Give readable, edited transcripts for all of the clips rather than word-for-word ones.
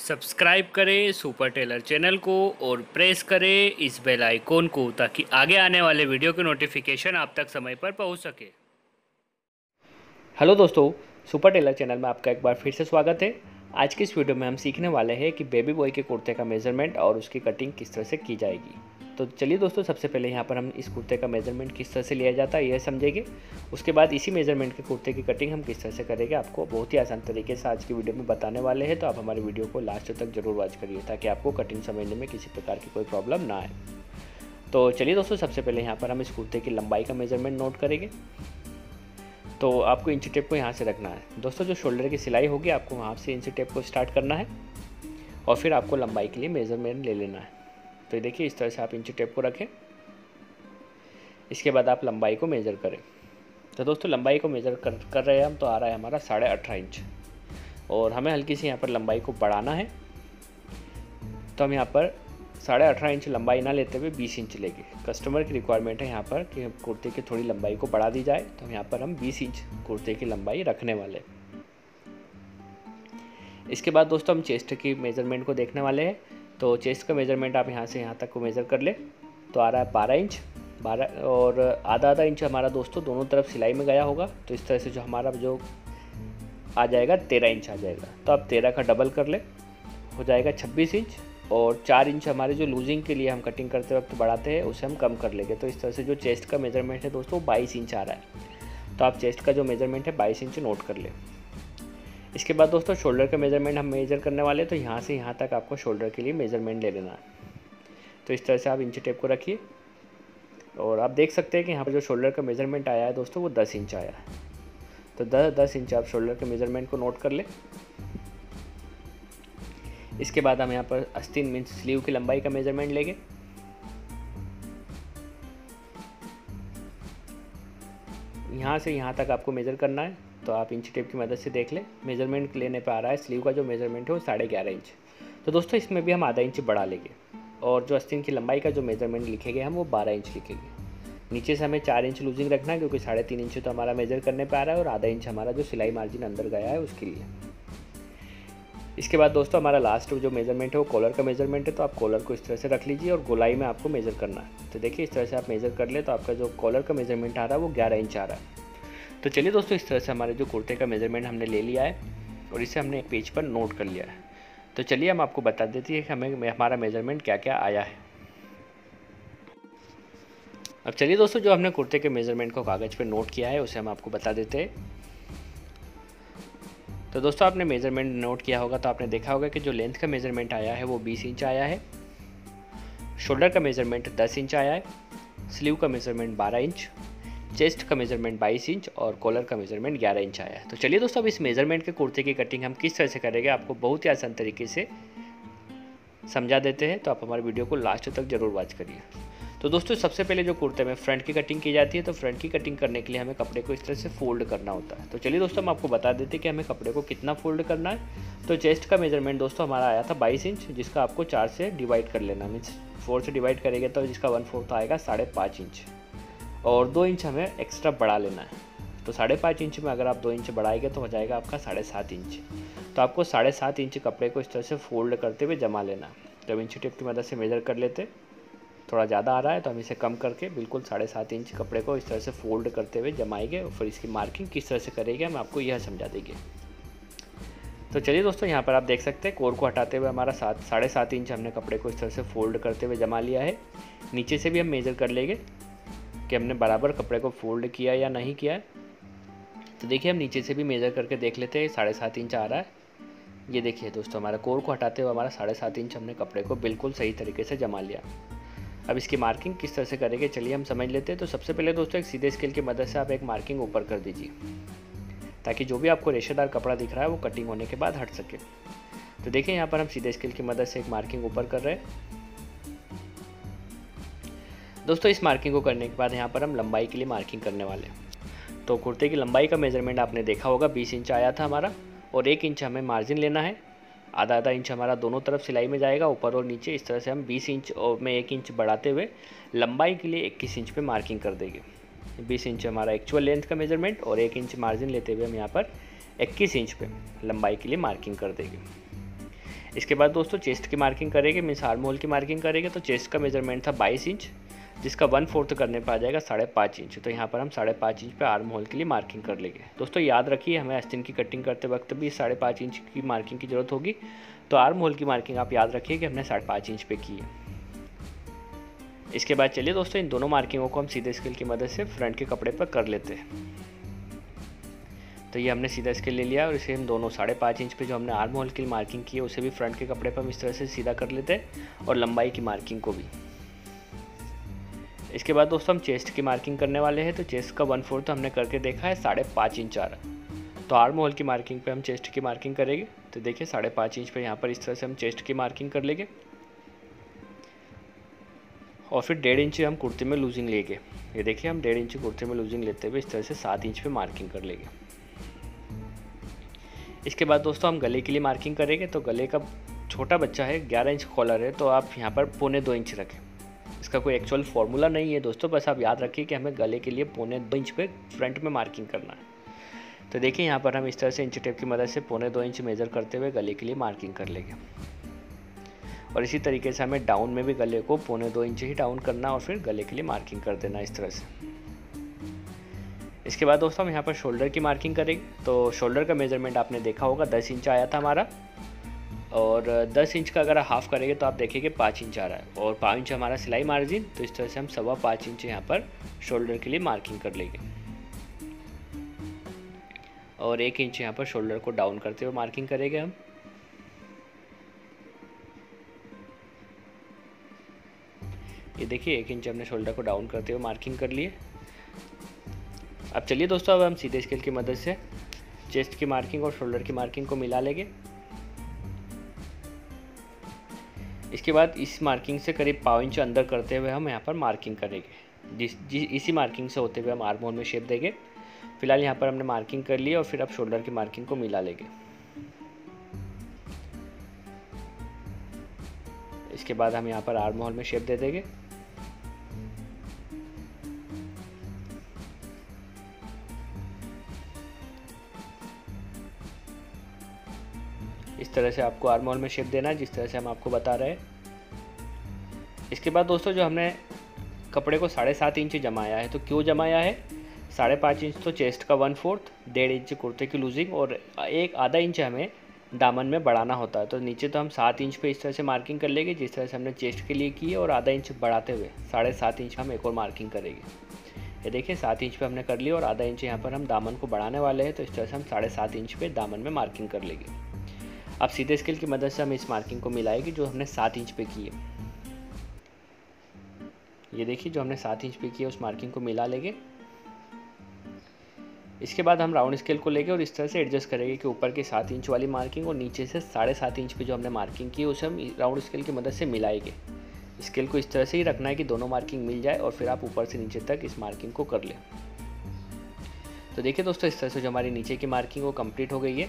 Subscribe करें super Taylor channel को और प्रेस करें इस बेल आइकॉन को ताकि आगे आने वाले वीडियो के नोटिफिकेशन आप तक समय पर पहुंच सके। हेलो दोस्तों, सुपर टेलर चैनल में आपका एक बार फिर से स्वागत है। आज की इस वीडियो में हम सीखने वाले हैं कि बेबी बॉय के कुर्ते का मेज़रमेंट और उसकी कटिंग किस तरह से की जाएगी। तो चलिए दोस्तों, सबसे पहले यहाँ पर हम इस कुर्ते का मेज़रमेंट किस तरह से लिया जाता है यह समझेंगे। उसके बाद इसी मेज़रमेंट के कुर्ते की कटिंग हम किस तरह से करेंगे आपको बहुत ही आसान तरीके से आज की वीडियो में बताने वाले हैं। तो आप हमारी वीडियो को लास्ट तक जरूर वॉच करिए ताकि आपको कटिंग समझने में किसी प्रकार की कोई प्रॉब्लम ना आए। तो चलिए दोस्तों, सबसे पहले यहाँ पर हम इस कुर्ते की लंबाई का मेज़रमेंट नोट करेंगे। तो आपको इंची टेप को यहाँ से रखना है दोस्तों। जो शोल्डर की सिलाई होगी आपको वहाँ से इंची टेप को स्टार्ट करना है और फिर आपको लंबाई के लिए मेज़रमेंट ले लेना है। तो ये देखिए, इस तरह से आप इंची टेप को रखें। इसके बाद आप लंबाई को मेज़र करें। तो दोस्तों, लंबाई को मेज़र कर रहे हैं हम, तो आ रहा है हमारा 18.5 इंच और हमें हल्की सी यहाँ पर लंबाई को बढ़ाना है। तो हम यहाँ पर 18.5 इंच लंबाई ना लेते हुए 20 इंच लेंगे। कस्टमर की रिक्वायरमेंट है यहाँ पर कि कुर्ते की थोड़ी लंबाई को बढ़ा दी जाए, तो यहाँ पर हम 20 इंच कुर्ते की लंबाई रखने वाले। इसके बाद दोस्तों हम चेस्ट की मेज़रमेंट को देखने वाले हैं। तो चेस्ट का मेज़रमेंट आप यहाँ से यहाँ तक को मेज़र कर ले। तो आ रहा है 12 इंच, 12 और आधा इंच हमारा दोस्तों दोनों तरफ सिलाई में गया होगा। तो इस तरह से जो हमारा जो आ जाएगा 13 इंच आ जाएगा। तो आप 13 का डबल कर ले, हो जाएगा 26 इंच। और 4 इंच हमारे जो लूजिंग के लिए हम कटिंग करते वक्त बढ़ाते हैं उसे हम कम कर लेंगे। तो इस तरह से जो चेस्ट का मेज़रमेंट है दोस्तों 22 इंच आ रहा है। तो आप चेस्ट का जो मेज़रमेंट है 22 इंच नोट कर ले। इसके बाद दोस्तों शोल्डर का मेज़रमेंट हम मेज़र करने वाले। तो यहाँ से यहाँ तक आपको शोल्डर के लिए मेज़रमेंट ले लेना है। तो इस तरह से आप इंची टेप को रखिए और आप देख सकते हैं कि यहाँ पर जो शोल्डर का मेज़रमेंट आया है दोस्तों वो 10 इंच आया है। तो 10 इंच आप शोल्डर के मेज़रमेंट को नोट कर ले। इसके बाद हम यहाँ पर आस्तीन मीन्स स्लीव की लंबाई का मेज़रमेंट लेंगे। यहाँ से यहाँ तक आपको मेज़र करना है। तो आप इंची टेप की मदद से देख लें। मेज़रमेंट लेने पे आ रहा है स्लीव का जो मेज़रमेंट है वो 11.5 इंच। तो दोस्तों इसमें भी हम आधा इंच बढ़ा लेंगे और जो आस्तीन की लंबाई का जो मेज़रमेंट लिखेंगे हम वो 12 इंच लिखेंगे। नीचे से हमें 4 इंच लूजिंग रखना है क्योंकि 3.5 इंच तो हमारा मेज़र करने पे आ रहा है और आधा इंच हमारा जो सिलाई मार्जिन अंदर गया है उसके लिए। इसके बाद दोस्तों हमारा लास्ट जो मेज़रमेंट है वो कॉलर का मेज़रमेंट है। तो आप कॉलर को इस तरह से रख लीजिए और गोलाई में आपको मेज़र करना है। तो देखिए, इस तरह से आप मेज़र कर ले तो आपका जो कॉलर का मेज़रमेंट आ रहा है वो 11 इंच आ रहा है। तो चलिए दोस्तों, इस तरह से हमारे जो कुर्ते का मेज़रमेंट हमने ले लिया है और इसे हमने एक पेज पर नोट कर लिया है। तो चलिए हम आपको बता देते हैं कि हमें हमारा मेज़रमेंट क्या क्या आया है। अब चलिए दोस्तों, जो हमने कुर्ते के मेज़रमेंट को कागज़ पर नोट किया है उसे हम आपको बता देते हैं। तो दोस्तों आपने मेज़रमेंट नोट किया होगा तो आपने देखा होगा कि जो लेंथ का मेज़रमेंट आया है वो 20 इंच आया है, शोल्डर का मेज़रमेंट 10 इंच आया है, स्लीव का मेज़रमेंट 12 इंच, चेस्ट का मेज़रमेंट 22 इंच और कॉलर का मेज़रमेंट 11 इंच आया है। तो चलिए दोस्तों, अब इस मेज़रमेंट के कुर्ते की कटिंग हम किस तरह से करेंगे आपको बहुत ही आसान तरीके से समझा देते हैं। तो आप हमारे वीडियो को लास्ट तक जरूर वॉच करिए। तो दोस्तों सबसे पहले जो कुर्ते में फ्रंट की कटिंग की जाती है, तो फ्रंट की कटिंग करने के लिए हमें कपड़े को इस तरह से फोल्ड करना होता है। तो चलिए दोस्तों, हम आपको बता देते हैं कि हमें कपड़े को कितना फोल्ड करना है। तो चेस्ट का मेज़रमेंट दोस्तों हमारा आया था 22 इंच, जिसका आपको 4 से डिवाइड कर लेना, मीन्स 4 से डिवाइड करेंगे तो जिसका 1/4 आएगा 5.5 इंच और 2 इंच हमें एक्स्ट्रा बढ़ा लेना है। तो 5.5 इंच में अगर आप 2 इंच बढ़ाएंगे तो हो जाएगा आपका 7.5 इंच। तो आपको 7.5 इंच कपड़े को इस तरह से फोल्ड करते हुए जमा लेना। तो इंची टेप की मदद से मेज़र कर लेते, थोड़ा ज़्यादा आ रहा है तो हम इसे कम करके बिल्कुल 7.5 इंच कपड़े को इस तरह से फोल्ड करते हुए जमाएंगे और फिर इसकी मार्किंग किस तरह से करेंगे हम आपको यह समझा देंगे। तो चलिए दोस्तों, यहाँ पर आप देख सकते हैं कोर को हटाते हुए हमारा 7.5 इंच हमने कपड़े को इस तरह से फोल्ड करते हुए जमा लिया है। नीचे से भी हम मेज़र कर लेंगे कि हमने बराबर कपड़े को फोल्ड किया या नहीं किया है। तो देखिए, हम नीचे से भी मेज़र करके देख लेते हैं 7.5 इंच आ रहा है। ये देखिए दोस्तों, हमारा कोर को हटाते हुए हमारा 7.5 इंच हमने कपड़े को बिल्कुल सही तरीके से जमा लिया। अब इसकी मार्किंग किस तरह से करेंगे चलिए हम समझ लेते हैं। तो सबसे पहले दोस्तों एक सीधे स्केल की मदद से आप एक मार्किंग ऊपर कर दीजिए ताकि जो भी आपको रेशेदार कपड़ा दिख रहा है वो कटिंग होने के बाद हट सके। तो देखिए, यहाँ पर हम सीधे स्केल की मदद से एक मार्किंग ऊपर कर रहे हैं। दोस्तों इस मार्किंग को करने के बाद यहाँ पर हम लंबाई के लिए मार्किंग करने वाले हैं। तो कुर्ते की लंबाई का मेज़रमेंट आपने देखा होगा 20 इंच आया था हमारा और 1 इंच हमें मार्जिन लेना है। आधा इंच हमारा दोनों तरफ सिलाई में जाएगा, ऊपर और नीचे। इस तरह से हम 20 इंच और में 1 इंच बढ़ाते हुए लंबाई के लिए 21 इंच पे मार्किंग कर देंगे। 20 इंच हमारा एक्चुअल लेंथ का मेज़रमेंट और 1 इंच मार्जिन लेते हुए हम यहाँ पर 21 इंच पे लंबाई के लिए मार्किंग कर देंगे। इसके बाद दोस्तों चेस्ट की मार्किंग करेंगे, मीन्स आर्म होल की मार्किंग करेंगे। तो चेस्ट का मेजरमेंट था 22 इंच, जिसका 1/4 करने पर आ जाएगा 5.5 इंच। तो यहाँ पर हम 5.5 इंच पे आर्म होल के लिए मार्किंग कर लेंगे। दोस्तों याद रखिए, हमें आस्तीन की कटिंग करते वक्त भी 5.5 इंच की मार्किंग की ज़रूरत होगी। तो आर्म होल की मार्किंग आप याद रखिए कि हमने 5.5 इंच पे की है। इसके बाद चलिए दोस्तों इन दोनों मार्किंगों को हम सीधे स्केल की मदद से फ्रंट के कपड़े पर कर लेते हैं। तो ये हमने सीधा स्केल ले लिया और इसे हम दोनों 5.5 इंच पे जो हमने आर्म होल की मार्किंग की है उसे भी फ्रंट के कपड़े पर हम इस तरह से सीधा कर लेते हैं और लंबाई की मार्किंग को भी। इसके बाद दोस्तों हम चेस्ट की मार्किंग करने वाले हैं। तो चेस्ट का 1/4 हमने करके देखा है, 5.5 इंच आ रहा है। तो आर्म होल की मार्किंग पे हम चेस्ट की मार्किंग करेंगे। तो देखिए 5.5 इंच पे यहाँ पर इस तरह से हम चेस्ट की मार्किंग कर लेंगे और फिर 1.5 इंच हम कुर्ते में लूजिंग लेंगे। ये देखिए हम 1.5 इंच कुर्ते में लूजिंग लेते हुए इस तरह से 7 इंच पे मार्किंग कर लेंगे। इसके बाद दोस्तों हम गले के लिए मार्किंग करेंगे। तो गले का छोटा बच्चा है, 11 इंच कॉलर है, तो आप यहाँ पर 1.25 इंच रखें। इसका कोई एक्चुअल फार्मूला नहीं है दोस्तों, बस आप याद रखिए कि हमें गले के लिए 1.25 इंच पे फ्रंट में मार्किंग करना है। तो देखिए यहाँ पर हम इस तरह से इंच टेप की मदद से 1.25 इंच मेज़र करते हुए गले के लिए मार्किंग कर लेंगे। और इसी तरीके से हमें डाउन में भी गले को 1.25 इंच ही डाउन करना और फिर गले के लिए मार्किंग कर देना इस तरह से। इसके बाद दोस्तों हम यहाँ पर शोल्डर की मार्किंग करेंगे। तो शोल्डर का मेज़रमेंट आपने देखा होगा 10 इंच आया था हमारा, और 10 इंच का अगर हाफ़ करेंगे तो आप देखेंगे 5 इंच आ रहा है, और 5 इंच हमारा सिलाई मार्जिन। तो इस तरह से हम 5.25 इंच यहाँ पर शोल्डर के लिए मार्किंग कर लेंगे और 1 इंच यहाँ पर शोल्डर को डाउन करते हुए मार्किंग करेंगे हम। ये देखिए 1 इंच हमने शोल्डर को डाउन करते हुए मार्किंग कर लिए। अब चलिए दोस्तों अब हम सीधे स्केल की मदद से चेस्ट की मार्किंग और शोल्डर की मार्किंग को मिला लेंगे। इसके बाद इस मार्किंग से करीब 1.5 इंच अंदर करते हुए हम यहाँ पर मार्किंग करेंगे। इसी मार्किंग से होते हुए हम आर्म होल में शेप देंगे। फिलहाल यहाँ पर हमने मार्किंग कर ली और फिर अब शोल्डर की मार्किंग को मिला लेंगे। इसके बाद हम यहाँ पर आर्म होल में शेप दे देंगे। इस तरह से आपको आर्म होल में शेप देना है जिस तरह से हम आपको बता रहे हैं। इसके बाद दोस्तों जो हमने कपड़े को 7.5 इंच जमाया है, तो क्यों जमाया है? 5.5 इंच तो चेस्ट का 1/4, 1.5 इंच कुर्ते की लूजिंग और एक आधा इंच हमें दामन में बढ़ाना होता है। तो नीचे तो हम 7 इंच पे इस तरह से मार्किंग कर लेंगे जिस तरह से हमने चेस्ट के लिए की है, और आधा इंच बढ़ाते हुए 7.5 इंच हम एक और मार्किंग करेंगे। ये देखिए 7 इंच पे हमने कर लिया और आधा इंच यहाँ पर हम दामन को बढ़ाने वाले हैं। तो इस तरह से हम 7.5 इंच पे दामन में मार्किंग कर लेंगे। अब सीधे स्केल की मदद से हम इस मार्किंग को मिलाएंगे जो हमने 7 इंच पे की है। ये देखिए जो हमने 7 इंच पे की है उस मार्किंग को मिला लेंगे। इसके बाद हम राउंड स्केल को लेंगे और इस तरह से एडजस्ट करेंगे कि ऊपर की 7 इंच वाली मार्किंग और नीचे से 7.5 इंच पे जो हमने मार्किंग की है उसे हम राउंड स्केल की मदद से मिलाएंगे। स्केल को इस तरह से ही रखना है कि दोनों मार्किंग मिल जाए और फिर आप ऊपर से नीचे तक इस मार्किंग को कर लें। तो देखिए दोस्तों इस तरह से जो हमारी नीचे की मार्किंग वो कंप्लीट हो गई है।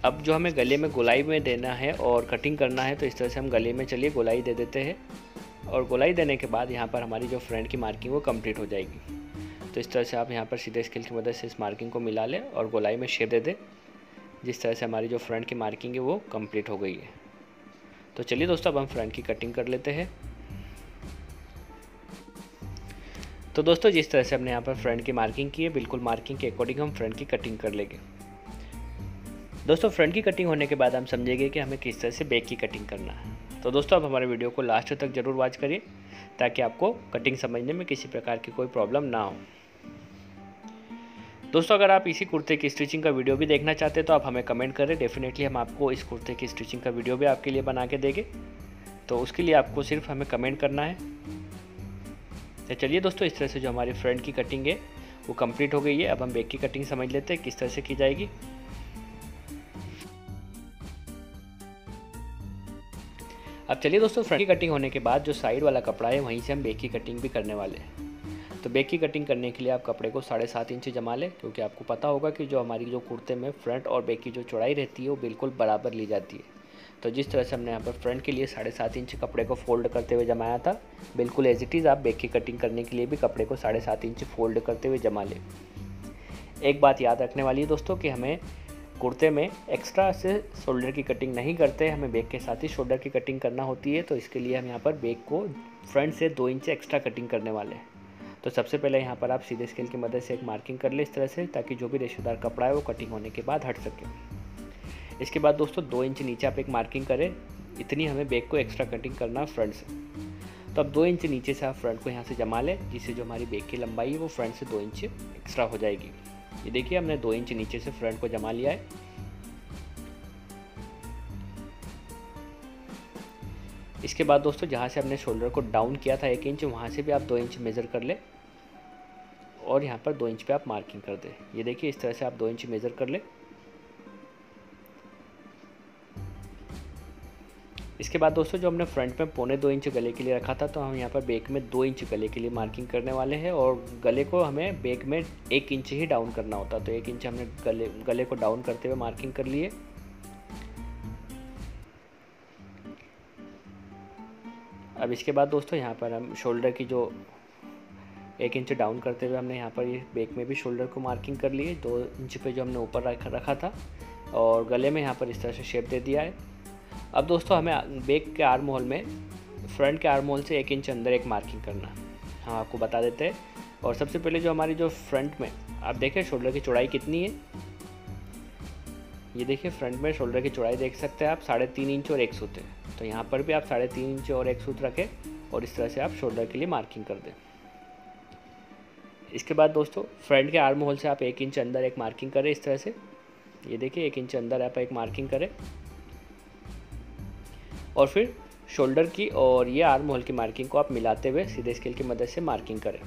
अब जो हमें गले में गोलाई में देना है और कटिंग करना है, तो इस तरह से हम गले में चलिए गोलाई दे देते हैं और गोलाई देने के बाद यहाँ पर हमारी जो फ्रंट की मार्किंग वो कंप्लीट हो जाएगी। तो इस तरह से आप यहाँ पर सीधे स्केल की मदद से इस मार्किंग को मिला लें और गोलाई में शेप दे दें जिस तरह से हमारी जो फ्रंट की मार्किंग है वो कंप्लीट हो गई है। तो चलिए दोस्तों अब हम फ्रंट की कटिंग कर लेते हैं। तो दोस्तों जिस तरह से हमने यहाँ पर फ्रंट की मार्किंग की है, बिल्कुल मार्किंग के अकॉर्डिंग हम फ्रंट की कटिंग कर लेंगे। दोस्तों फ्रंट की कटिंग होने के बाद हम समझेंगे कि हमें किस तरह से बैक की कटिंग करना है। तो दोस्तों आप हमारे वीडियो को लास्ट तक ज़रूर वॉच करिए ताकि आपको कटिंग समझने में किसी प्रकार की कोई प्रॉब्लम ना हो। दोस्तों अगर आप इसी कुर्ते की स्टिचिंग का वीडियो भी देखना चाहते हैं तो आप हमें कमेंट करें, डेफिनेटली हम आपको इस कुर्ते की स्टिचिंग का वीडियो भी आपके लिए बना के देंगे। तो उसके लिए आपको सिर्फ हमें कमेंट करना है। तो चलिए दोस्तों इस तरह से जो हमारी फ्रंट की कटिंग है वो कंप्लीट हो गई है। अब हम बैक की कटिंग समझ लेते हैं किस तरह से की जाएगी। अब चलिए दोस्तों फ्रंट की कटिंग होने के बाद जो साइड वाला कपड़ा है वहीं से हम बैक की कटिंग भी करने वाले हैं। तो बैक की कटिंग करने के लिए आप कपड़े को 7.5 इंच जमा लें, क्योंकि आपको पता होगा कि जो हमारी जो कुर्ते में फ्रंट और बैक की जो चौड़ाई रहती है वो बिल्कुल बराबर ली जाती है। तो जिस तरह से हमने यहाँ पर फ्रंट के लिए 7.5 इंच कपड़े को फोल्ड करते हुए जमाया था, बिल्कुल एज इट इज़ आप बैक की कटिंग करने के लिए भी कपड़े को 7.5 इंच फोल्ड करते हुए जमा लें। एक बात याद रखने वाली है दोस्तों कि हमें कुर्ते में एक्स्ट्रा से शोल्डर की कटिंग नहीं करते, हमें बैक के साथ ही शोल्डर की कटिंग करना होती है। तो इसके लिए हम यहाँ पर बैक को फ्रंट से 2 इंच एक्स्ट्रा कटिंग करने वाले हैं। तो सबसे पहले यहाँ पर आप सीधे स्केल की मदद से एक मार्किंग कर ले इस तरह से, ताकि जो भी रेशेदार कपड़ा है वो कटिंग होने के बाद हट सके। इसके बाद दोस्तों 2 इंच नीचे आप एक मार्किंग करें, इतनी हमें बैक को एक्स्ट्रा कटिंग करना है फ्रंट से। तो अब 2 इंच नीचे से आप फ्रंट को यहाँ से जमा लें, जिससे जो हमारी बैक की लंबाई है वो फ्रंट से 2 इंच एक्स्ट्रा हो जाएगी। ये देखिए हमने 2 इंच नीचे से फ्रंट को जमा लिया है। इसके बाद दोस्तों जहाँ से हमने शोल्डर को डाउन किया था 1 इंच, वहाँ से भी आप 2 इंच मेज़र कर ले और यहाँ पर 2 इंच पे आप मार्किंग कर दें। ये देखिए इस तरह से आप 2 इंच मेज़र कर ले। इसके बाद दोस्तों जो हमने फ्रंट में 1.25 इंच गले के लिए रखा था, तो हम यहाँ पर बैक में 2 इंच गले के लिए मार्किंग करने वाले हैं और गले को हमें बैक में 1 इंच ही डाउन करना होता। तो 1 इंच हमने गले को डाउन करते हुए मार्किंग कर लिए। अब इसके बाद दोस्तों यहाँ पर हम शोल्डर की जो 1 इंच डाउन करते हुए हमने यहाँ पर ये बैक में भी शोल्डर को मार्किंग कर लिए 2 इंच पे जो हमने ऊपर रखा था, और गले में यहाँ पर इस तरह से शेप दे दिया है। अब दोस्तों हमें बैक के आर्म होल में फ्रंट के आर्म होल से 1 इंच अंदर एक मार्किंग करना, हम आपको बता देते हैं। और सबसे पहले जो हमारी जो फ्रंट में आप देखें शोल्डर की चौड़ाई कितनी है, ये देखिए फ्रंट में शोल्डर की चौड़ाई देख सकते हैं आप 3.5 इंच और 1 सूत है। तो यहाँ पर भी आप 3.5 इंच और 1 सूत रखें और इस तरह से आप शोल्डर के लिए मार्किंग कर दें। इसके बाद दोस्तों फ्रंट के आर्म होल से आप 1 इंच अंदर एक मार्किंग करें इस तरह से। ये देखिए 1 इंच अंदर आप एक मार्किंग करें और फिर शोल्डर की और ये आर्म होल की मार्किंग को आप मिलाते हुए सीधे स्केल की मदद से मार्किंग करें।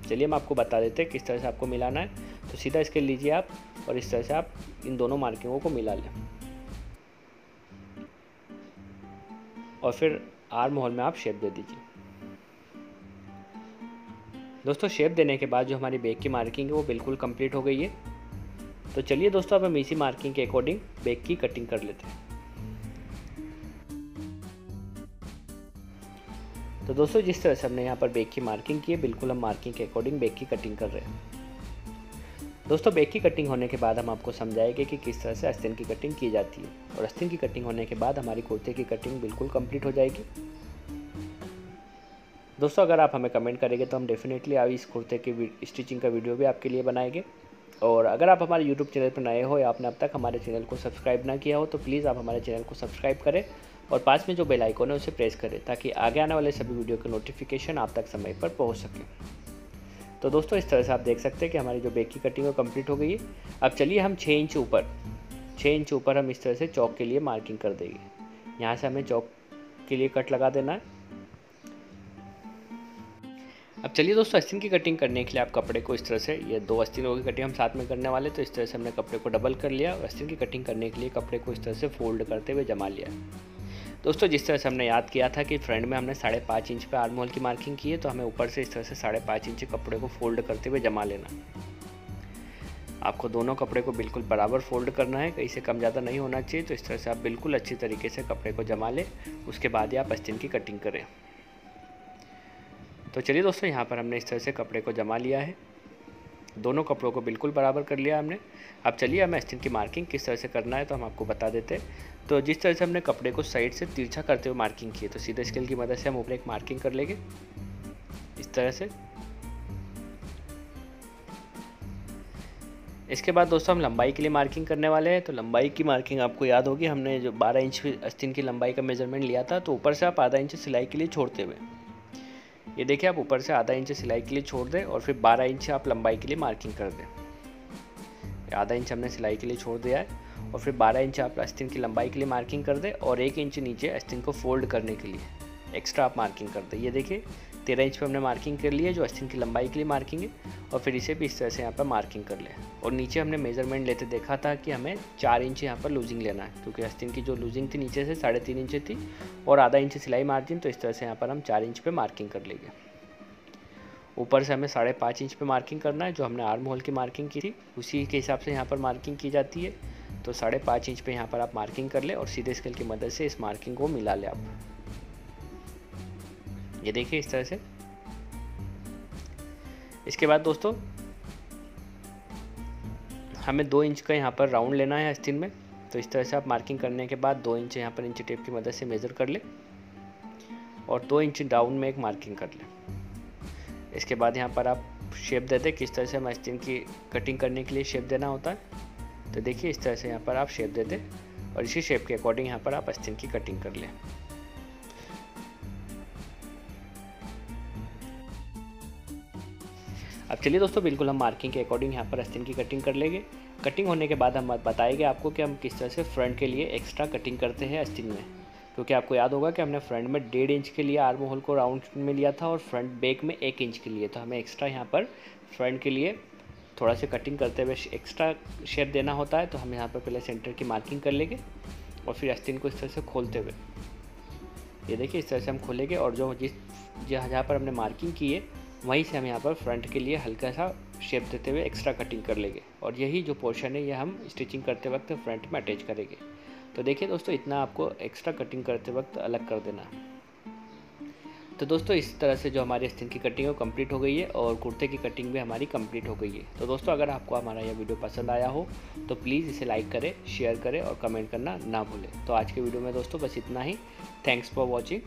चलिए हम आपको बता देते हैं किस तरह से आपको मिलाना है। तो सीधा स्केल लीजिए आप और इस तरह से आप इन दोनों मार्किंगों को मिला लें और फिर आर्म होल में आप शेप दे दीजिए। दोस्तों शेप देने के बाद जो हमारी बैक की मार्किंग है वो बिल्कुल कंप्लीट हो गई है। तो चलिए दोस्तों अब हम इसी मार्किंग के अकॉर्डिंग बैक की कटिंग कर लेते हैं। तो दोस्तों जिस तरह से हमने यहाँ पर बैक की मार्किंग की है, बिल्कुल हम मार्किंग के अकॉर्डिंग बैक की कटिंग कर रहे हैं। दोस्तों बैक की कटिंग होने के बाद हम आपको समझाएंगे कि किस तरह से आस्तीन की कटिंग की जाती है, और आस्तीन की कटिंग होने के बाद हमारी कुर्ते की कटिंग बिल्कुल कंप्लीट हो जाएगी। दोस्तों अगर आप हमें कमेंट करेंगे तो हम डेफिनेटली इस कुर्ते की स्टिचिंग का वीडियो भी आपके लिए बनाएंगे। और अगर आप हमारे यूट्यूब चैनल पर नए हो या आपने अब तक हमारे चैनल को सब्सक्राइब ना किया हो, तो प्लीज़ आप हमारे चैनल को सब्सक्राइब करें और पास में जो बेल आइकन है उसे प्रेस करें, ताकि आगे आने वाले सभी वीडियो के नोटिफिकेशन आप तक समय पर पहुंच सके। तो दोस्तों इस तरह से आप देख सकते हैं कि हमारी जो बैक की कटिंग है कंप्लीट हो गई है। अब चलिए हम 6 इंच ऊपर हम इस तरह से चौक के लिए मार्किंग कर देंगे। यहाँ से हमें चौक के लिए कट लगा देना है। अब चलिए दोस्तों आस्तीन की कटिंग करने के लिए आप कपड़े को इस तरह से, ये 2 आस्तीनों की कटिंग हम साथ में करने वाले, तो इस तरह से हमने कपड़े को डबल कर लिया और आस्तीन की कटिंग करने के लिए कपड़े को इस तरह से फोल्ड करते हुए जमा लिया। दोस्तों जिस तरह से हमने याद किया था कि फ्रंट में हमने 5.5 इंच पे आर्म होल की मार्किंग की है, तो हमें ऊपर से इस तरह से 5.5 इंच कपड़े को फोल्ड करते हुए जमा लेना। आपको दोनों कपड़े को बिल्कुल बराबर फोल्ड करना है, कहीं से कम ज़्यादा नहीं होना चाहिए। तो इस तरह से आप बिल्कुल अच्छी तरीके से कपड़े को जमा लें, उसके बाद ही आप आस्तीन की कटिंग करें। तो चलिए दोस्तों यहाँ पर हमने इस तरह से कपड़े को जमा लिया है, दोनों कपड़ों को बिल्कुल बराबर कर लिया हमने। अब चलिए हमें आस्तीन की मार्किंग किस तरह से करना है तो हम आपको बता देते हैं। तो जिस तरह से हमने कपड़े को साइड से तिरछा करते हुए मार्किंग की है, तो सीधे स्केल की मदद से हम ऊपर एक मार्किंग कर लेंगे इस तरह से। इसके बाद दोस्तों हम लंबाई के लिए मार्किंग करने वाले हैं। तो लंबाई की मार्किंग आपको याद होगी, हमने जो 12 इंच आस्तीन की लंबाई का मेजरमेंट लिया था, तो ऊपर से आप आधा इंच सिलाई के लिए छोड़ते हुए, ये देखिए आप ऊपर से आधा इंच सिलाई के लिए छोड़ दें और फिर 12 इंच आप लंबाई के लिए मार्किंग कर दें। आधा इंच हमने सिलाई के लिए छोड़ दिया है और फिर 12 इंच आप आस्तीन की लंबाई के लिए मार्किंग कर दें और 1 इंच नीचे आस्तीन को फोल्ड करने के लिए एक्स्ट्रा आप मार्किंग कर दें। ये देखिए 13 इंच पे हमने मार्किंग कर ली है, जो आस्तीन की लंबाई के लिए मार्किंग है, और फिर इसे भी इस तरह से यहाँ पर मार्किंग कर लें। और नीचे हमने मेजरमेंट लेते देखा था कि हमें 4 इंच यहाँ पर लूजिंग लेना है, क्योंकि आस्तीन की जो लूजिंग थी नीचे से 3.5 इंच थी और आधा इंच सिलाई मार्जिन, तो इस तरह से यहाँ पर हम 4 इंच पे मार्किंग कर लेंगे। ऊपर से हमें 5.5 इंच पे मार्किंग करना है, जो हमने आर्म होल की मार्किंग की थी उसी के हिसाब से यहाँ पर मार्किंग की जाती है। तो 5.5 इंच पे यहाँ पर आप मार्किंग कर ले और सीधे स्केल की मदद से इस मार्किंग को मिला ले आप। ये देखिए इस तरह से। इसके बाद दोस्तों हमें 2 इंच का यहाँ पर राउंड लेना है आस्तीन में। तो इस तरह से आप मार्किंग करने के बाद 2 इंच यहाँ पर इंची टेप की मदद से मेज़र कर ले और 2 इंच डाउन में एक मार्किंग कर ले। इसके बाद यहाँ पर आप शेप दे दें। किस तरह से हम आस्तीन की कटिंग करने के लिए शेप देना होता है। तो देखिए इस तरह से यहाँ पर आप शेप दे दें और इसी शेप के अकॉर्डिंग यहाँ पर आप आस्तीन की कटिंग कर लें। अब चलिए दोस्तों, बिल्कुल हम मार्किंग के अकॉर्डिंग यहाँ पर आस्तीन की कटिंग कर लेंगे। कटिंग होने के बाद हम बताएंगे आपको कि हम किस तरह से फ्रंट के लिए एक्स्ट्रा कटिंग करते हैं आस्तीन में। क्योंकि आपको याद होगा कि हमने फ्रंट में 1.5 इंच के लिए आर्म होल को राउंड में लिया था और फ्रंट बैक में 1 इंच के लिए। तो हमें एक्स्ट्रा यहाँ पर फ्रंट के लिए थोड़ा सा कटिंग करते हुए एक्स्ट्रा शेप देना होता है। तो हम यहाँ पर पहले सेंटर की मार्किंग कर लेंगे और फिर आस्तीन को इस तरह से खोलते हुए, ये देखिए इस तरह से हम खोलेंगे और जो जहाँ पर हमने मार्किंग की है वहीं से हम यहाँ पर फ्रंट के लिए हल्का सा शेप देते हुए एक्स्ट्रा कटिंग कर लेंगे। और यही जो पोर्शन है ये हम स्टिचिंग करते वक्त फ्रंट में अटैच करेंगे। तो देखिए दोस्तों, इतना आपको एक्स्ट्रा कटिंग करते वक्त अलग कर देना। तो दोस्तों, इस तरह से जो हमारी आस्तीन की कटिंग है वो कंप्लीट हो गई है और कुर्ते की कटिंग भी हमारी कंप्लीट हो गई है। तो दोस्तों, अगर आपको हमारा यह वीडियो पसंद आया हो तो प्लीज़ इसे लाइक करें, शेयर करें और कमेंट करना ना भूलें। तो आज के वीडियो में दोस्तों बस इतना ही। Thanks for watching.